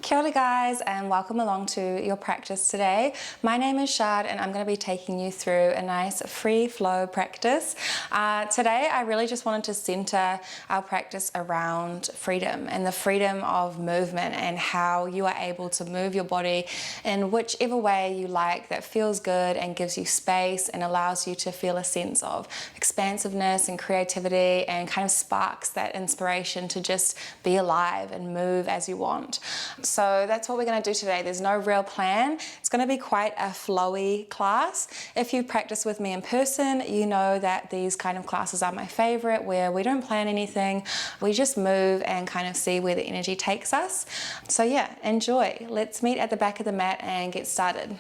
Kia ora guys, and welcome along to your practice today. My name is Shad and I'm going to be taking you through a nice free flow practice. Today I really just wanted to center our practice around freedom and the freedom of movement and how you are able to move your body in whichever way you like that feels good and gives you space and allows you to feel a sense of expansiveness and creativity and kind of sparks that inspiration to just be alive and move as you want. So that's what we're going to do today. There's no real plan. It's going to be quite a flowy class. If you practice with me in person, you know that these kind of classes are my favorite, where we don't plan anything. We just move and kind of see where the energy takes us. So yeah, enjoy. Let's meet at the back of the mat and get started.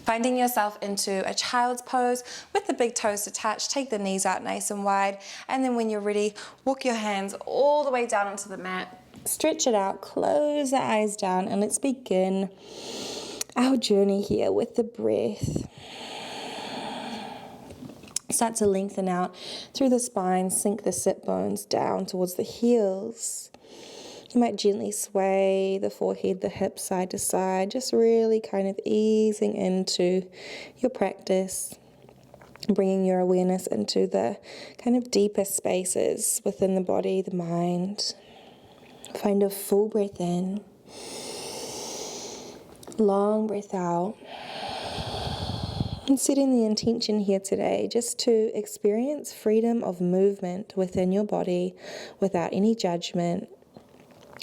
Finding yourself into a child's pose with the big toes detached, take the knees out nice and wide, and then when you're ready, walk your hands all the way down onto the mat. Stretch it out, close the eyes down, and let's begin our journey here with the breath. Start to lengthen out through the spine, sink the sit bones down towards the heels. You might gently sway the forehead, the hips side to side, just really kind of easing into your practice, bringing your awareness into the kind of deeper spaces within the body, the mind. Find a full breath in, long breath out, and setting the intention here today just to experience freedom of movement within your body without any judgment,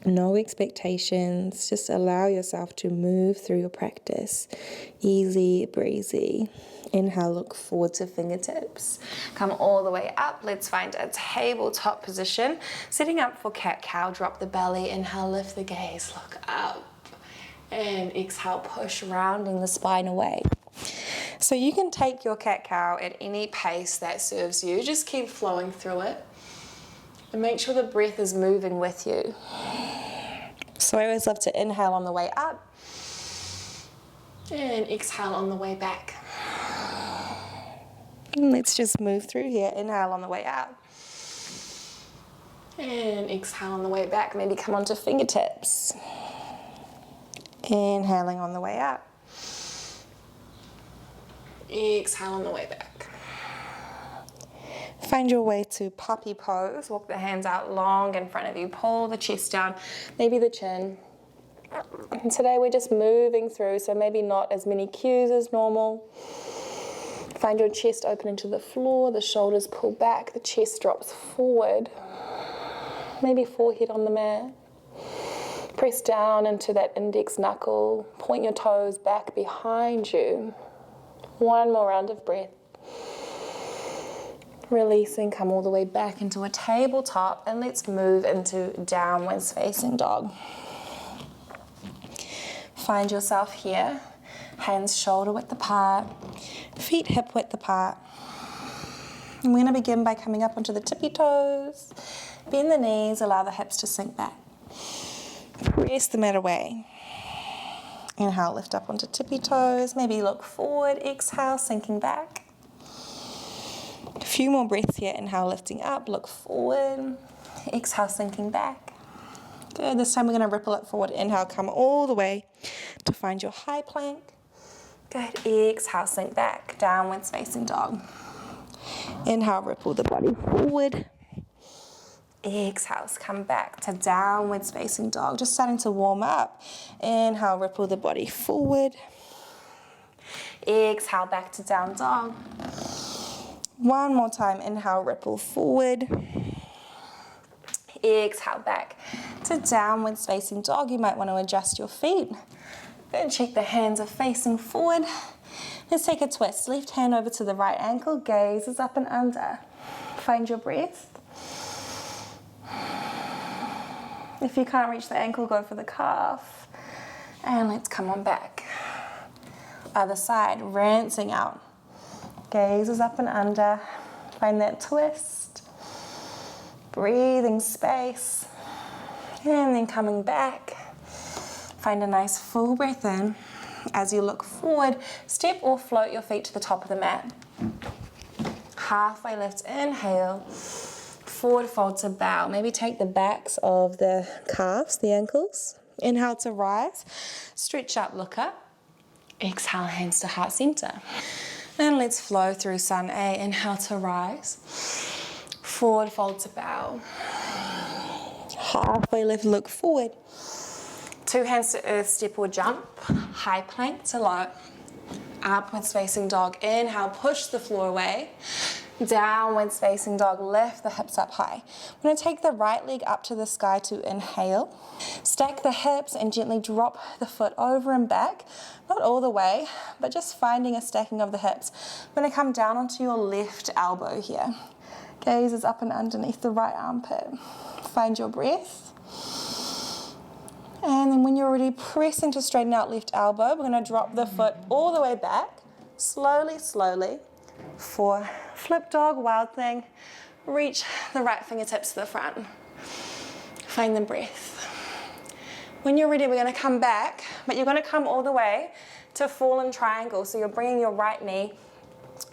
no expectations. Just allow yourself to move through your practice, easy breezy. Inhale, look forward to fingertips. Come all the way up. Let's find a tabletop position. Sitting up for cat-cow, drop the belly. Inhale, lift the gaze, look up. And exhale, push, rounding the spine away. So you can take your cat-cow at any pace that serves you. Just keep flowing through it. And make sure the breath is moving with you. So I always love to inhale on the way up. And exhale on the way back. And let's just move through here. Inhale on the way out. And exhale on the way back. Maybe come onto fingertips. Inhaling on the way out. Exhale on the way back. Find your way to puppy pose. Walk the hands out long in front of you. Pull the chest down, maybe the chin. And today we're just moving through, so maybe not as many cues as normal. Find your chest open into the floor, the shoulders pull back, the chest drops forward. Maybe forehead on the mat. Press down into that index knuckle. Point your toes back behind you. One more round of breath. Releasing, come all the way back into a tabletop, and let's move into downwards facing dog. Find yourself here. Hands shoulder width apart, feet hip width apart. And we're going to begin by coming up onto the tippy toes. Bend the knees, allow the hips to sink back. Press the mat away. Inhale, lift up onto tippy toes. Maybe look forward. Exhale, sinking back. A few more breaths here. Inhale, lifting up, look forward. Exhale, sinking back. Good. This time we're going to ripple it forward. Inhale, come all the way to find your high plank. Good. Exhale, sink back. Downwards facing dog. Inhale, ripple the body forward. Exhale, come back to downwards facing dog. Just starting to warm up. Inhale, ripple the body forward. Exhale, back to down dog. One more time. Inhale, ripple forward. Exhale, back to downwards facing dog. You might want to adjust your feet. Then check the hands are facing forward. Let's take a twist. Left hand over to the right ankle. Gaze is up and under. Find your breath. If you can't reach the ankle, go for the calf. And let's come on back. Other side, rinsing out. Gaze is up and under. Find that twist. Breathing space. And then coming back. Find a nice full breath in. As you look forward, step or float your feet to the top of the mat. Halfway lift, inhale. Forward fold to bow. Maybe take the backs of the calves, the ankles, Inhale to rise, stretch up, look up. Exhale, hands to heart center. And let's flow through Sun A. Inhale to rise, forward fold to bow. Halfway lift, look forward. Two hands to earth, step or jump. High plank to low. Upwards facing dog. Inhale, push the floor away. Downwards facing dog, lift the hips up high. I'm going to take the right leg up to the sky to inhale. Stack the hips and gently drop the foot over and back. Not all the way, but just finding a stacking of the hips. I'm going to come down onto your left elbow here. Gaze is up and underneath the right armpit. Find your breath. And then when you're ready, pressing to straighten out left elbow, we're going to drop the foot all the way back. Slowly, slowly. For flip dog, wild thing. Reach the right fingertips to the front. Find the breath. When you're ready, we're going to come back, but you're going to come all the way to fallen triangle. So you're bringing your right knee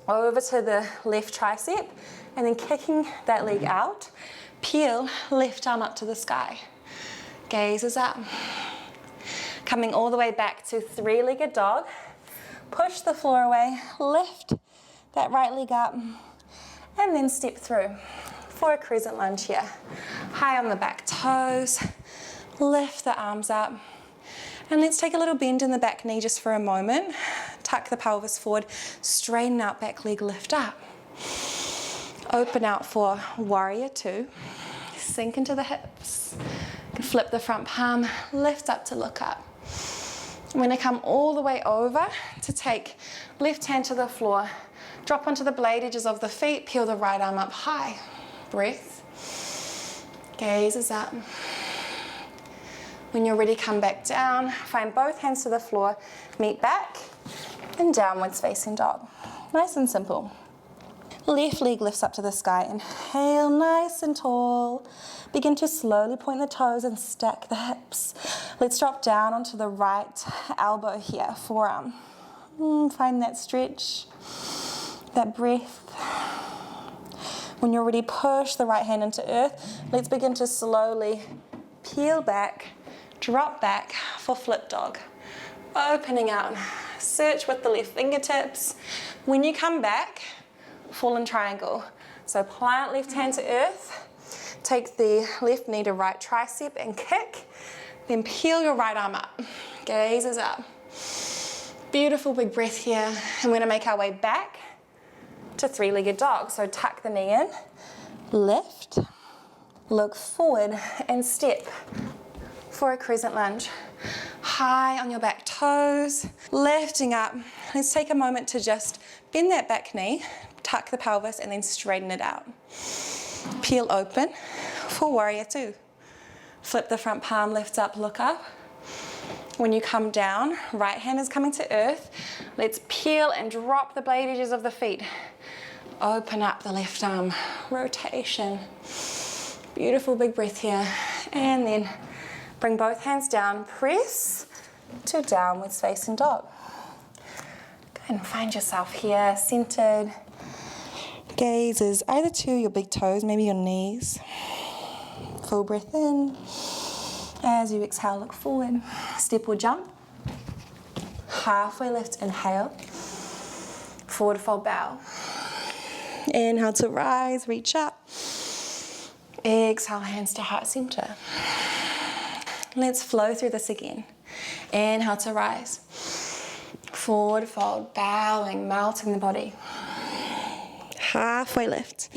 over to the left tricep and then kicking that leg out. Peel left arm up to the sky. Gaze is up. Coming all the way back to three-legged dog. Push the floor away, lift that right leg up, and then step through for a crescent lunge here. High on the back toes, lift the arms up, and let's take a little bend in the back knee just for a moment. Tuck the pelvis forward, straighten out back leg, lift up. Open out for warrior two, sink into the hips. Flip the front palm, lift up to look up. I'm going to come all the way over to take left hand to the floor, drop onto the blade edges of the feet, peel the right arm up high. Breath. Gaze is up. When you're ready, come back down. Find both hands to the floor, meet back, and downwards facing dog. Nice and simple. Left leg lifts up to the sky. Inhale, nice and tall. Begin to slowly point the toes and stack the hips. Let's drop down onto the right elbow here, forearm. Find that stretch, that breath. When you're ready, push the right hand into earth. Let's begin to slowly peel back, drop back for flip dog. Opening out, search with the left fingertips. When you come back, fallen triangle. So plant left hand to earth. Take the left knee to right tricep and kick. Then peel your right arm up. Gaze is up. Beautiful big breath here. And we're going to make our way back to three-legged dog. So tuck the knee in, lift, look forward and step for a crescent lunge. High on your back toes, lifting up. Let's take a moment to just bend that back knee, tuck the pelvis and then straighten it out. Peel open for warrior two. Flip the front palm, lift up, look up. When you come down, right hand is coming to earth. Let's peel and drop the blade edges of the feet. Open up the left arm, rotation. Beautiful big breath here. And then bring both hands down, press to downwards facing dog. Go ahead and find yourself here, centered. Gaze is either to your big toes, maybe your knees. Full breath in. As you exhale, look forward. Step or jump. Halfway lift, inhale. Forward fold, bow. Inhale to rise, reach up. Exhale, hands to heart center. Let's flow through this again. Inhale to rise. Forward fold, bowing, melting the body. Halfway lift.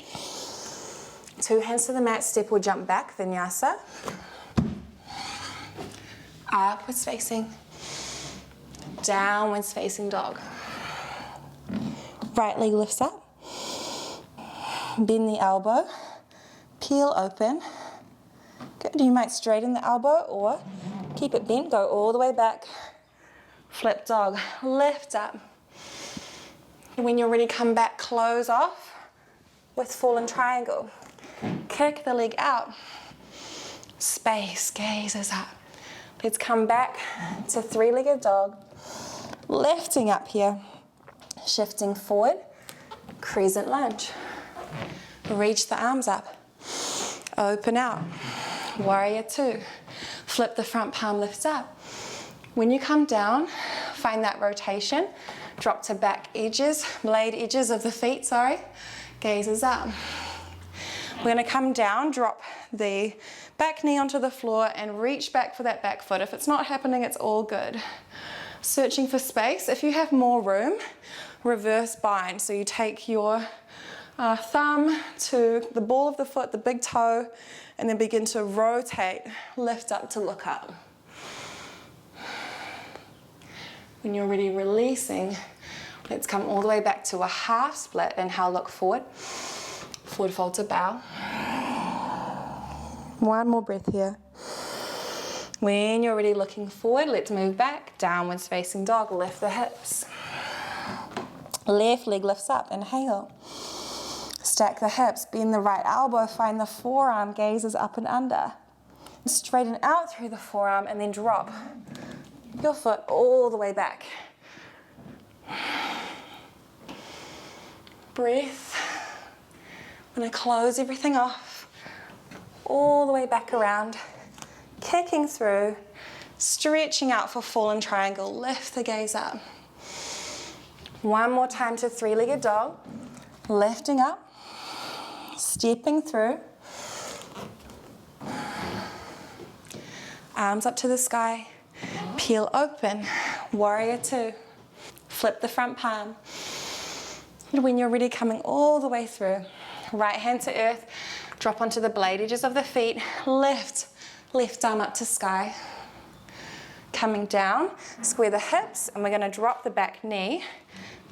Two hands to the mat, step or jump back, Vinyasa. Upwards facing. Downwards facing dog. Right leg lifts up. Bend the elbow. Peel open. Good. You might straighten the elbow or keep it bent. Go all the way back. Flip dog. Lift up. When you're ready, come back, close off with fallen triangle. Kick the leg out. Space, gaze is up. Let's come back to three-legged dog. Lifting up here. Shifting forward. Crescent lunge. Reach the arms up. Open out. Warrior two. Flip the front palm, lifts up. When you come down, find that rotation. Drop to back edges, blade edges of the feet, sorry. Gazes up. We're gonna come down, drop the back knee onto the floor and reach back for that back foot. If it's not happening, it's all good. Searching for space. If you have more room, reverse bind. So you take your thumb to the ball of the foot, the big toe, and then begin to rotate, lift up to look up. When you're ready, releasing, let's come all the way back to a half split. Inhale, look forward. Forward fold to bow. One more breath here. When you're ready, looking forward, let's move back. Downwards facing dog, lift the hips. Left leg lifts up, inhale. Stack the hips, bend the right elbow, find the forearm, gazes up and under. Straighten out through the forearm and then drop your foot all the way back. Breath. I'm going to close everything off, all the way back around, kicking through, stretching out for fallen triangle, lift the gaze up. One more time to three-legged dog, lifting up, stepping through, arms up to the sky, peel open, warrior two, flip the front palm. And when you're ready, coming all the way through, right hand to earth, drop onto the blade edges of the feet, lift, left arm up to sky. Coming down, square the hips, and we're going to drop the back knee,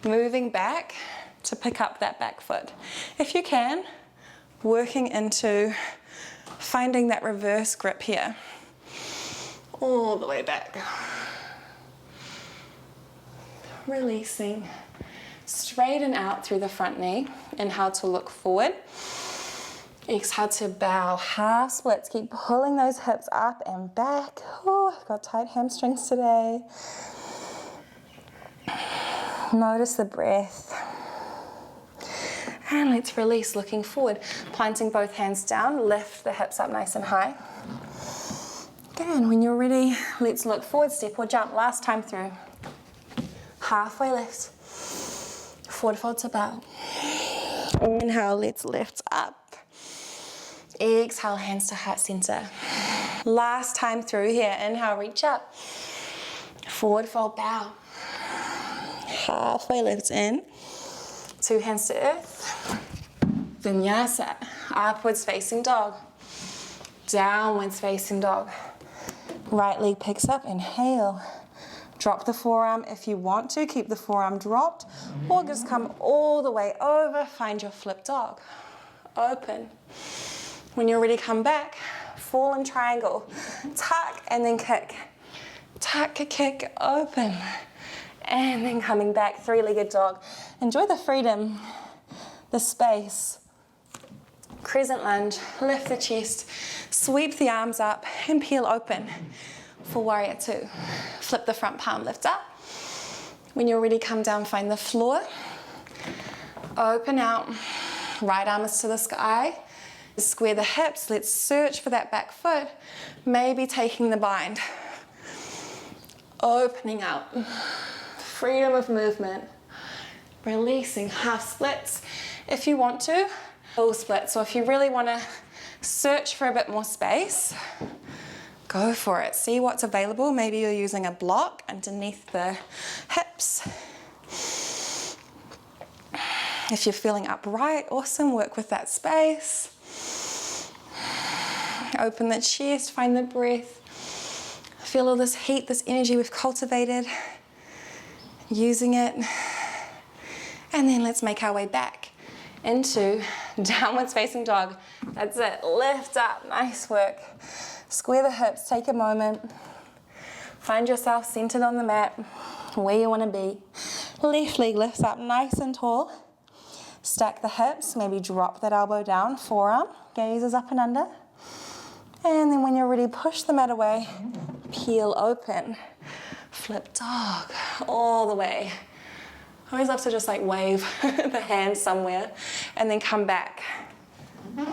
moving back to pick up that back foot. If you can, working into finding that reverse grip here. All the way back. Releasing. Straighten out through the front knee. Inhale to look forward. Exhale to bow. Half splits. Keep pulling those hips up and back. Oh, I've got tight hamstrings today. Notice the breath. And let's release, looking forward. Planting both hands down. Lift the hips up nice and high. Again, when you're ready, let's look forward, step or jump. Last time through. Halfway lift. Forward fold to bow. Inhale, let's lift up. Exhale, hands to heart center. Last time through here. Inhale, reach up. Forward fold, bow. Halfway lift in. Two hands to earth. Vinyasa. Upwards facing dog. Downwards facing dog. Right leg picks up. Inhale. Drop the forearm if you want to. Keep the forearm dropped. Or just come all the way over. Find your flip dog. Open. When you're ready, come back. Fallen triangle. Tuck and then kick. Tuck, kick, open. And then coming back, three-legged dog. Enjoy the freedom, the space. Crescent lunge. Lift the chest. Sweep the arms up and peel open. For warrior two. Flip the front palm, lift up. When you're ready, come down, find the floor. Open out. Right arm is to the sky. Square the hips. Let's search for that back foot. Maybe taking the bind. Opening out. Freedom of movement. Releasing, half splits. If you want to, full split. So if you really want to search for a bit more space, go for it. See what's available. Maybe you're using a block underneath the hips. If you're feeling upright, awesome. Work with that space. Open the chest, find the breath. Feel all this heat, this energy we've cultivated. Using it. And then let's make our way back into downwards facing dog. That's it. Lift up. Nice work. Square the hips, take a moment. Find yourself centered on the mat, where you want to be. Left leg lifts up nice and tall. Stack the hips, maybe drop that elbow down, forearm, gazes up and under. And then when you're ready, push the mat away, peel open. Flip dog, all the way. I always love to just like wave the hands somewhere and then come back.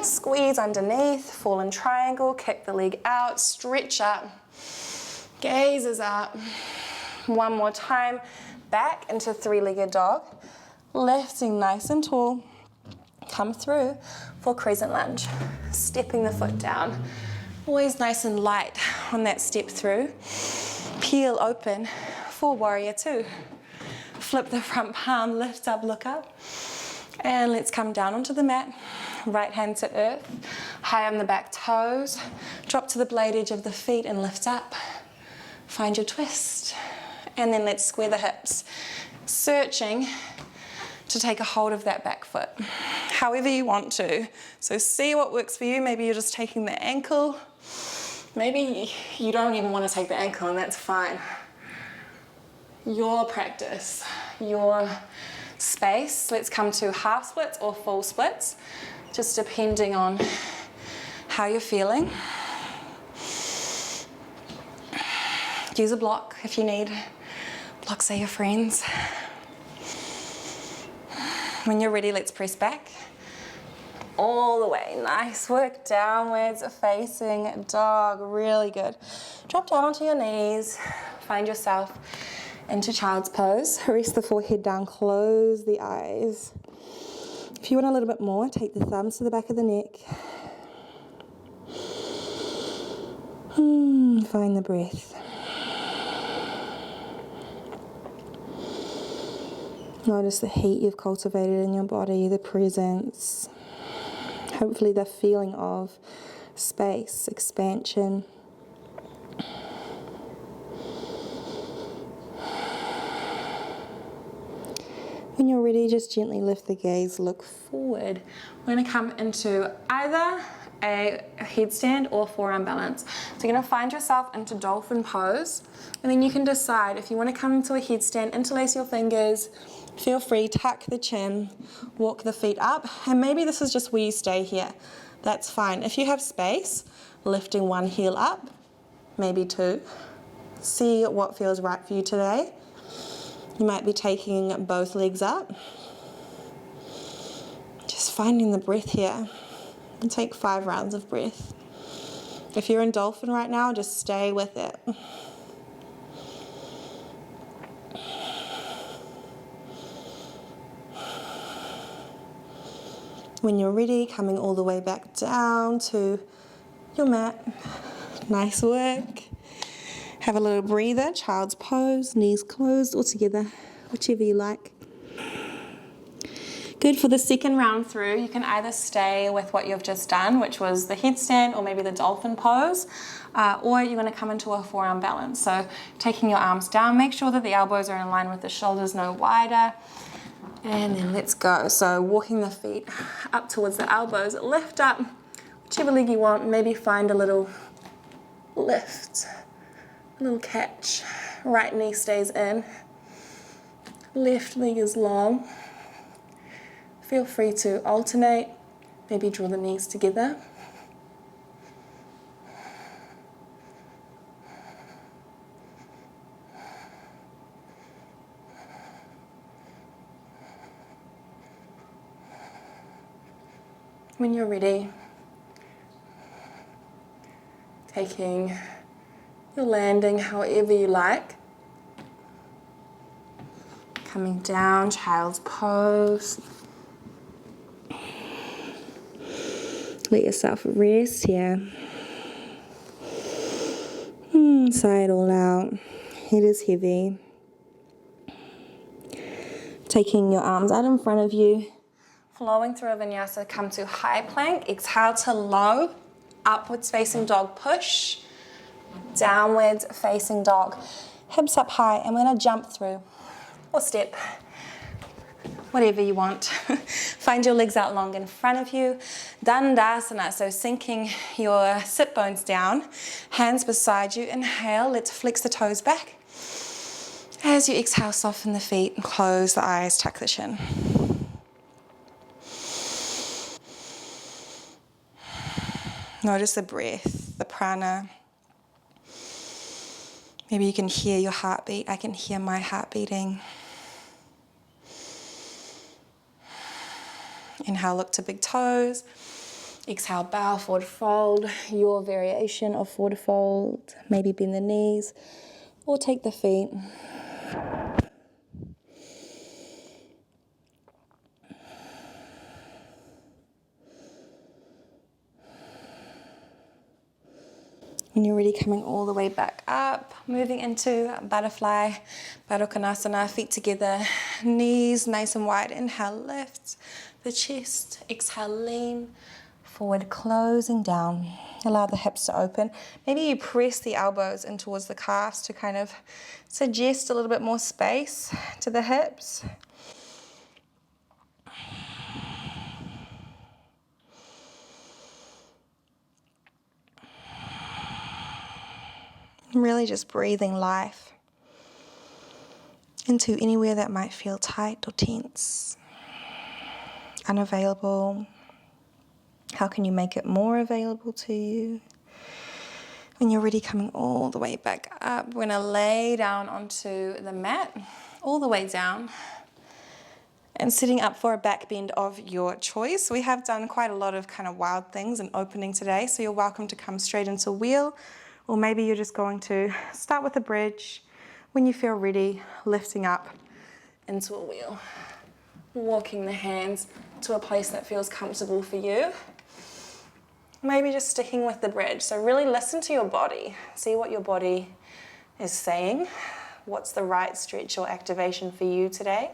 Squeeze underneath, fallen triangle, kick the leg out, stretch up, gazes up. One more time, back into three-legged dog, lifting nice and tall. Come through for crescent lunge, stepping the foot down. Always nice and light on that step through. Peel open for warrior two. Flip the front palm, lift up, look up. And let's come down onto the mat. Right hand to earth, high on the back toes. Drop to the blade edge of the feet and lift up. Find your twist. And then let's square the hips. Searching to take a hold of that back foot, however you want to. So see what works for you. Maybe you're just taking the ankle. Maybe you don't even want to take the ankle, and that's fine. Your practice, your space. Let's come to half splits or full splits, just depending on how you're feeling. Use a block if you need. Blocks are your friends. When you're ready, let's press back. All the way, nice work, downwards facing dog, really good. Drop down onto your knees, find yourself into child's pose. Rest the forehead down, close the eyes. If you want a little bit more, take the thumbs to the back of the neck. Find the breath. Notice the heat you've cultivated in your body, the presence, hopefully the feeling of space, expansion. When you're ready, just gently lift the gaze, look forward. We're going to come into either a headstand or forearm balance. So you're going to find yourself into Dolphin Pose, and then you can decide if you want to come into a headstand, interlace your fingers. Feel free, tuck the chin, walk the feet up, and maybe this is just where you stay here. That's fine. If you have space, lifting one heel up, maybe two. See what feels right for you today. You might be taking both legs up. Just finding the breath here. And take 5 rounds of breath. If you're in Dolphin right now, just stay with it. When you're ready, coming all the way back down to your mat. Nice work. Have a little breather, child's pose, knees closed or together, whichever you like. Good. For the second round through, you can either stay with what you've just done, which was the headstand or maybe the dolphin pose, or you're going to come into a forearm balance. So taking your arms down, make sure that the elbows are in line with the shoulders, no wider. And then let's go. So walking the feet up towards the elbows, lift up, whichever leg you want, maybe find a little lift, a little catch. Right knee stays in, left leg is long. Feel free to alternate, maybe draw the knees together. When you're ready, taking your landing however you like. Coming down, child's pose. Let yourself rest here. Sigh it all out. Head is heavy. Taking your arms out in front of you. Flowing through a vinyasa, come to high plank. Exhale to low. Upwards facing dog push. Downwards facing dog. Hips up high, and we're going to jump through. Or step. Whatever you want. Find your legs out long in front of you. Dandasana, so sinking your sit bones down. Hands beside you. Inhale, let's flex the toes back. As you exhale, soften the feet and close the eyes, tuck the chin. Notice the breath, the prana. Maybe you can hear your heartbeat. I can hear my heart beating. Inhale, look to big toes. Exhale, bow, forward fold, your variation of forward fold. Maybe bend the knees or take the feet. When you're ready, coming all the way back up, moving into butterfly, Baddha Konasana, feet together, knees nice and wide. Inhale, lift the chest. Exhale, lean forward, closing down. Allow the hips to open. Maybe you press the elbows in towards the calves to kind of suggest a little bit more space to the hips. Really just breathing life into anywhere that might feel tight or tense, unavailable. How can you make it more available to you? When you're ready, coming all the way back up, we're gonna lay down onto the mat, all the way down, and sitting up for a back bend of your choice. We have done quite a lot of kind of wild things and opening today, so you're welcome to come straight into wheel, or maybe you're just going to start with a bridge. When you feel ready, lifting up into a wheel. Walking the hands to a place that feels comfortable for you. Maybe just sticking with the bridge. So really listen to your body. See what your body is saying. What's the right stretch or activation for you today?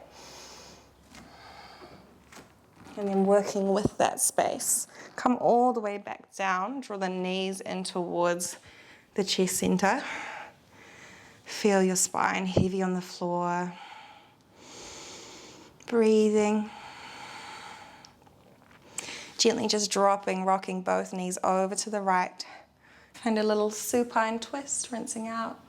And then working with that space. Come all the way back down. Draw the knees in towards the chest center. Feel your spine heavy on the floor. Breathing. Gently just dropping, rocking both knees over to the right. Find a little supine twist, rinsing out.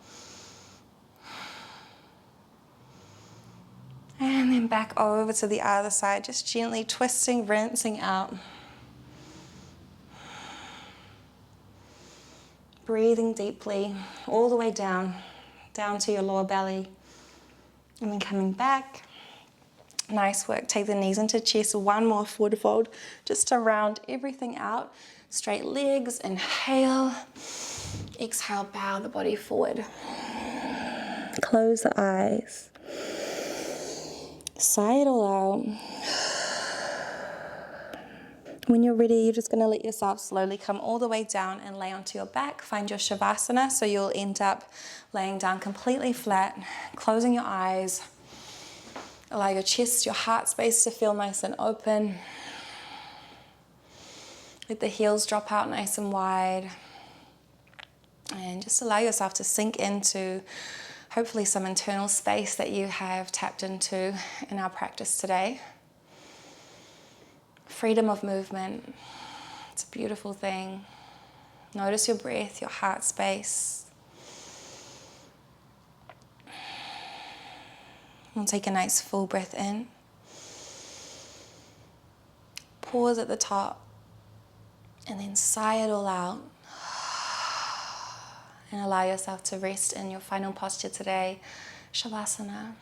And then back over to the other side, just gently twisting, rinsing out. Breathing deeply, all the way down to your lower belly. And then coming back. Nice work. Take the knees into chest. One more forward fold, just to round everything out. Straight legs, inhale. Exhale, bow the body forward. Close the eyes. Sigh it all out. When you're ready, you're just going to let yourself slowly come all the way down and lay onto your back. Find your Shavasana, so you'll end up laying down completely flat, closing your eyes. Allow your chest, your heart space to feel nice and open. Let the heels drop out nice and wide. And just allow yourself to sink into hopefully some internal space that you have tapped into in our practice today. Freedom of movement. It's a beautiful thing. Notice your breath, your heart space. We'll take a nice full breath in. Pause at the top. And then sigh it all out. And allow yourself to rest in your final posture today, Shavasana.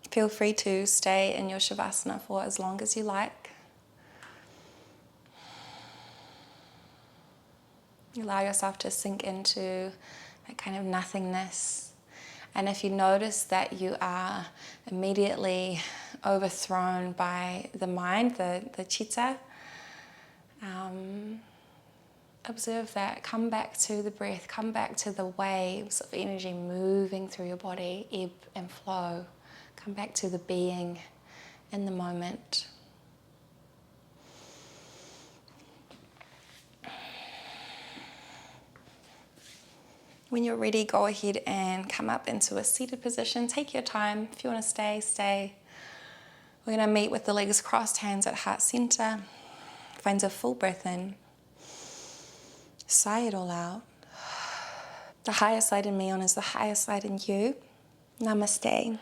Feel free to stay in your Shavasana for as long as you like. Allow yourself to sink into that kind of nothingness. And if you notice that you are immediately overthrown by the mind, the chitta, observe that. Come back to the breath. Come back to the waves of energy moving through your body, ebb and flow. Come back to the being in the moment. When you're ready, go ahead and come up into a seated position. Take your time. If you want to stay, stay. We're going to meet with the legs crossed, hands at heart center. Find a full breath in. Sigh it all out. The highest light in me is the highest light in you. Namaste.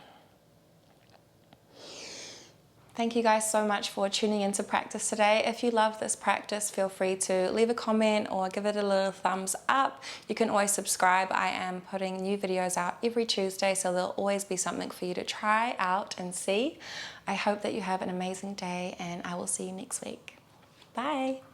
Thank you guys so much for tuning into practice today. If you love this practice, feel free to leave a comment or give it a little thumbs up. You can always subscribe. I am putting new videos out every Tuesday, so there'll always be something for you to try out and see. I hope that you have an amazing day, and I will see you next week. Bye.